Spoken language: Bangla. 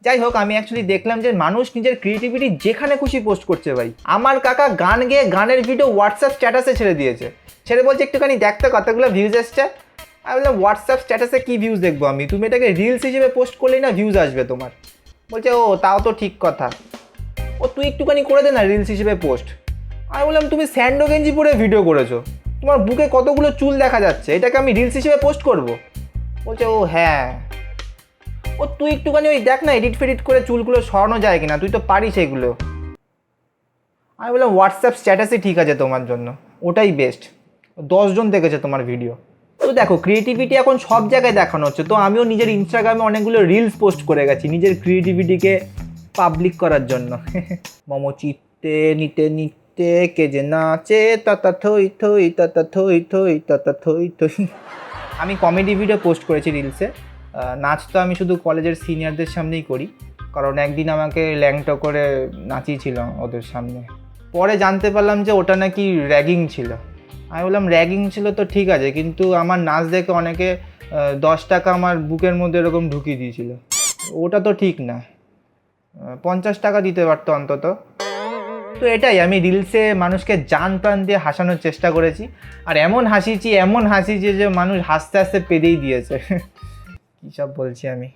যাই হোক, আমি অ্যাকচুয়ালি দেখলাম যে মানুষ নিজের ক্রিয়েটিভিটি যেখানে খুশি পোস্ট করছে ভাই। আমার কাকা গান গেয়ে গানের ভিডিও হোয়াটসঅ্যাপ স্ট্যাটাসে ছেড়ে দিয়েছে, ছেড়ে বলছে একটুখানি দেখতে কতগুলো ভিউজ এসছে। আমি বললাম হোয়াটসঅ্যাপ স্ট্যাটাসে কী ভিউজ দেখবো আমি, তুমি এটাকে রিলস হিসেবে পোস্ট করলেই না ভিউজ আসবে তোমার। বলছে ও তাও তো ঠিক কথা, ও তুই একটুখানি করে দে না রিলস হিসেবে পোস্ট। আমি বললাম তুমি স্যান্ডো গেঞ্জি পরে ভিডিও করেছো, তোমার বুকে কতগুলো চুল দেখা যাচ্ছে, এটাকে আমি রিলস হিসেবে পোস্ট করব? বলছে ও হ্যাঁ, ও তুই একটুখানি ওই দেখ না এডিট ফেডিট করে চুলগুলো সরানো যায় কিনা, তুই তো পারিস এগুলো। আমি বললাম হোয়াটসঅ্যাপ স্ট্যাটাসই ঠিক আছে তোমার জন্য, ওটাই বেস্ট, 10 জন দেখেছে তোমার ভিডিও। তো দেখো ক্রিয়েটিভিটি এখন সব জায়গায় দেখানো হচ্ছে, তো আমিও নিজের ইনস্টাগ্রামে অনেকগুলো রিলস পোস্ট করে গেছি নিজের ক্রিয়েটিভিটিকে পাবলিক করার জন্য। মম চিত্তে নিতে নিতে কে যে নাচে তাতা থই থই তাতা থই থই তাতা থই থই। আমি কমেডি ভিডিও পোস্ট করেছি রিলসে। নাচ তো আমি শুধু কলেজের সিনিয়রদের সামনেই করি, কারণ একদিন আমাকে ল্যাংটো করে নাচিয়েছিল ওদের সামনে। পরে জানতে পারলাম যে ওটা নাকি র্যাগিং ছিল। আমি বললাম র্যাগিং ছিল তো ঠিক আছে, কিন্তু আমার নাচ দেখে অনেকে 10 টাকা আমার বুকের মধ্যে এরকম ঢুকিয়ে দিয়েছিল, ওটা তো ঠিক না। 50 টাকা দিতে পারতো অন্তত। তো এটাই, আমি রিলসে মানুষকে জান প্রাণ দিয়ে হাসানোর চেষ্টা করেছি, আর এমন হাসিয়েছি যে মানুষ হাসতে হাসতে পেদেই দিয়েছে। কী সব বলছি আমি।